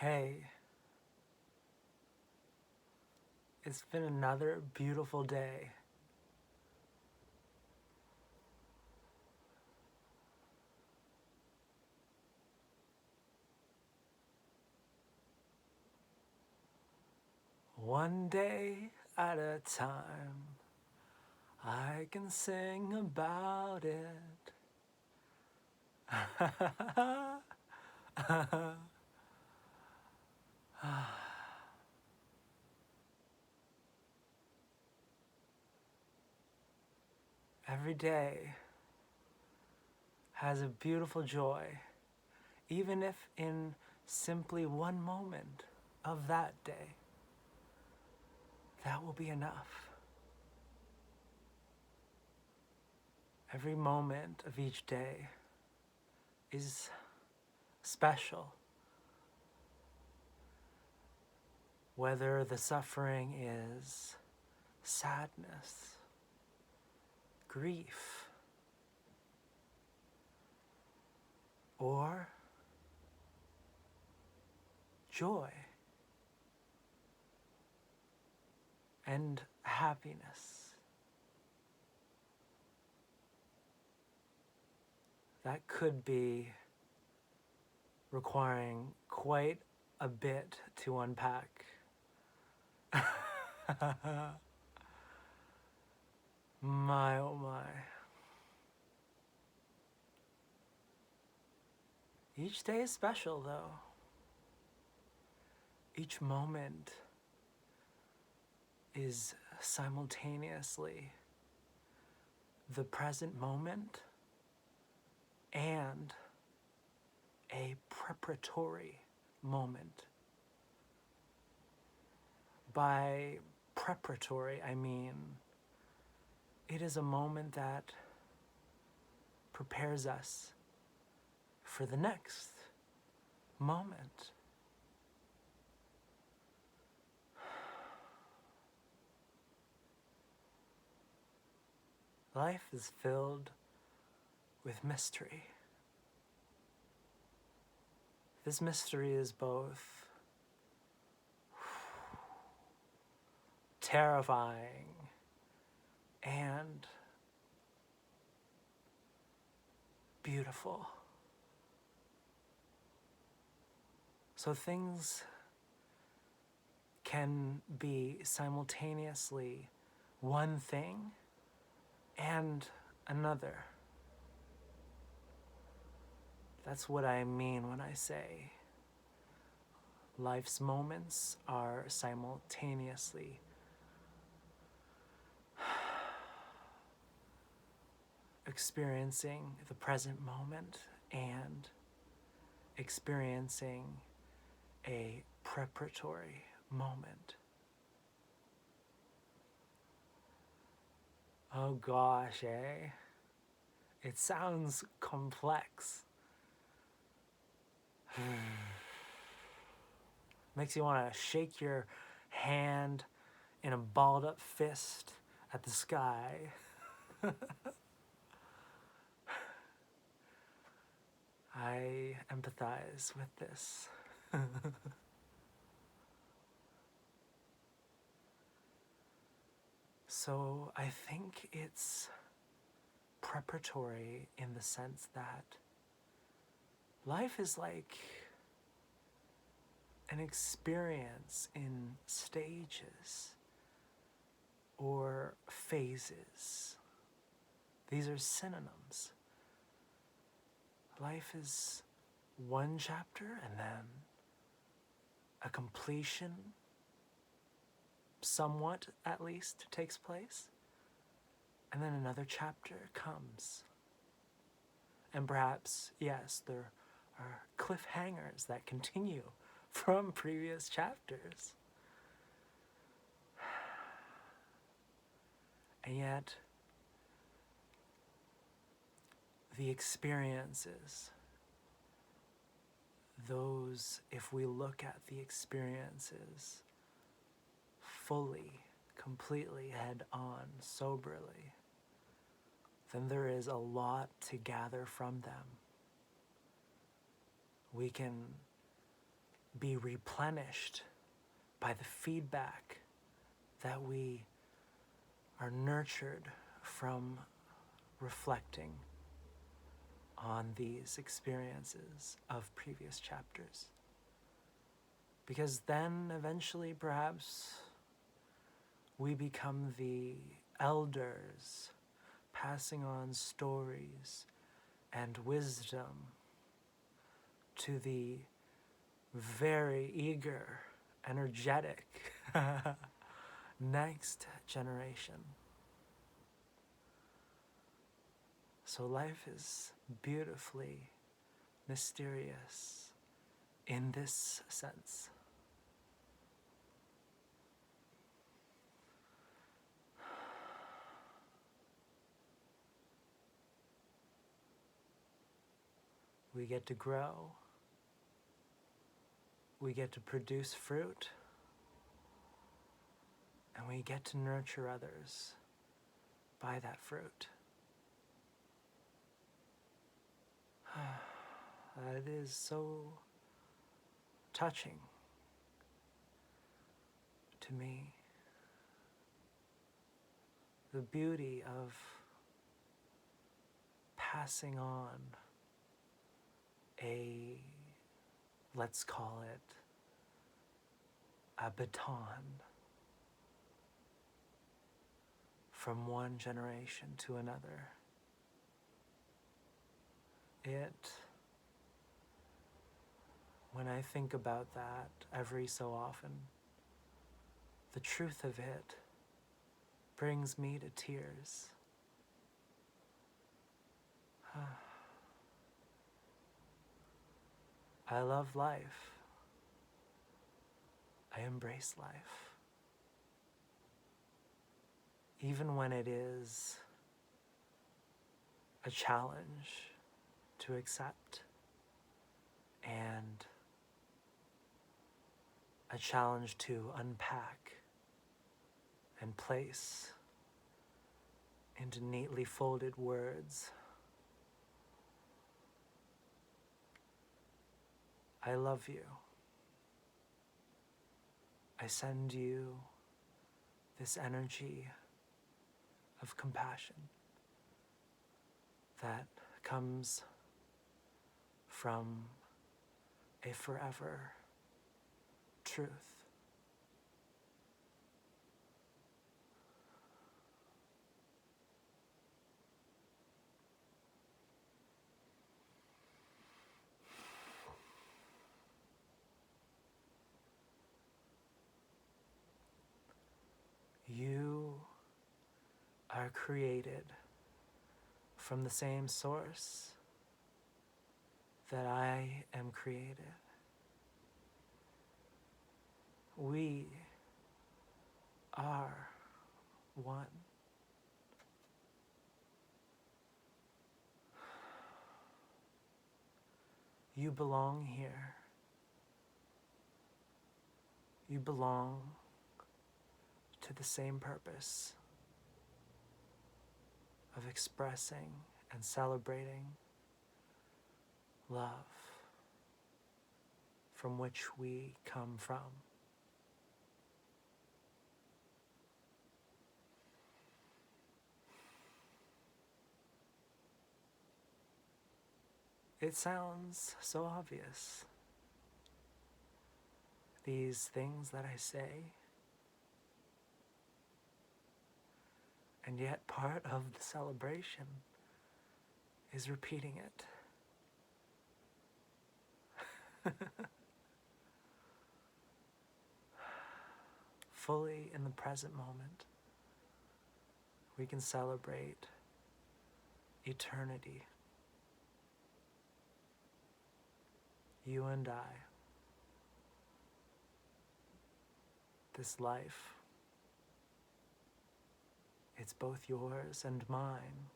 Hey, it's been another beautiful day. One day at a time, I can sing about it. Every day has a beautiful joy, even if in simply one moment of that day, that will be enough. Every moment of each day is special, whether the suffering is sadness, grief, or joy and happiness. That could be requiring quite a bit to unpack. My oh my. Each day is special though. Each moment is simultaneously the present moment and a preparatory moment. By preparatory, I mean it is a moment that prepares us for the next moment. Life is filled with mystery. This mystery is both terrifying and beautiful. So things can be simultaneously one thing and another. That's what I mean when I say life's moments are simultaneously experiencing the present moment and experiencing a preparatory moment. Oh gosh, eh? It sounds complex. Makes you want to shake your hand in a balled up fist at the sky. I empathize with this. So I think it's preparatory in the sense that life is like an experience in stages or phases. These are synonyms. Life is one chapter and then a completion, somewhat at least, takes place. And then another chapter comes. And perhaps, yes, there are cliffhangers that continue from previous chapters. And yet, the experiences, those, if we look at the experiences fully, completely, head on, soberly, then there is a lot to gather from them. We can be replenished by the feedback that we are nurtured from reflecting on these experiences of previous chapters. Because then eventually perhaps we become the elders, passing on stories and wisdom to the very eager, energetic next generation. So life is beautifully mysterious in this sense. We get to grow. We get to produce fruit. And we get to nurture others by that fruit. It is so touching to me. The beauty of passing on let's call it a baton from one generation to another. When I think about that every so often, the truth of it brings me to tears. I love life. I embrace life. Even when it is a challenge to accept and a challenge to unpack and place into neatly folded words. I love you. I send you this energy of compassion that comes from a forever truth. You are created from the same source that I am created. We are one. You belong here. You belong to the same purpose of expressing and celebrating love from which we come from. It sounds so obvious, these things that I say, and yet part of the celebration is repeating it. Fully in the present moment, we can celebrate eternity. You and I. This life. It's both yours and mine.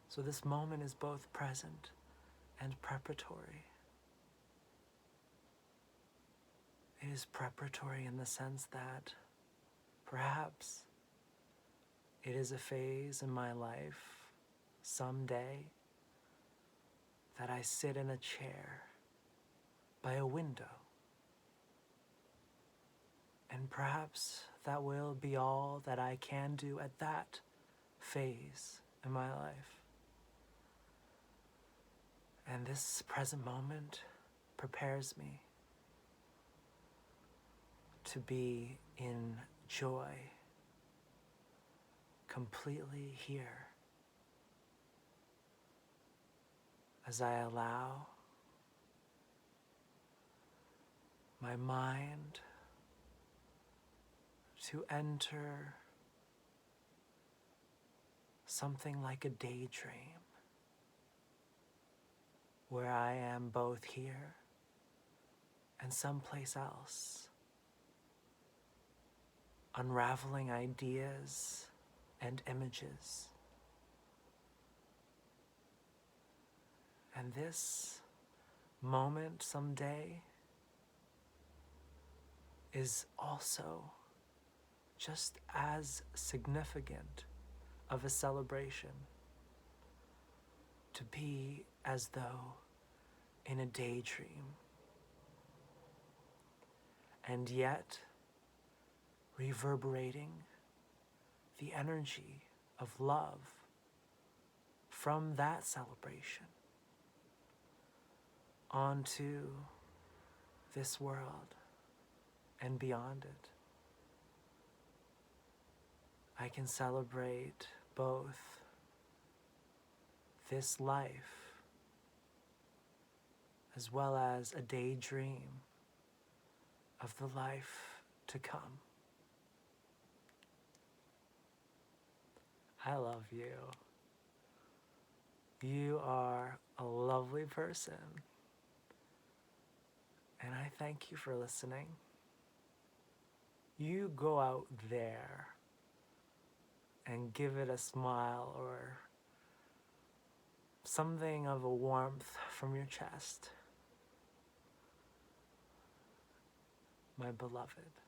So this moment is both present and preparatory. It is preparatory in the sense that perhaps it is a phase in my life someday that I sit in a chair by a window. And perhaps that will be all that I can do at that phase in my life. And this present moment prepares me to be in joy, completely here, as I allow my mind to enter something like a daydream, where I am both here and someplace else, unraveling ideas and images. And this moment someday is also just as significant of a celebration, to be as though in a daydream, and yet reverberating the energy of love from that celebration onto this world and beyond it. I can celebrate both this life as well as a daydream of the life to come. I love you. You are a lovely person. And I thank you for listening. You go out there and give it a smile or something of a warmth from your chest. My beloved.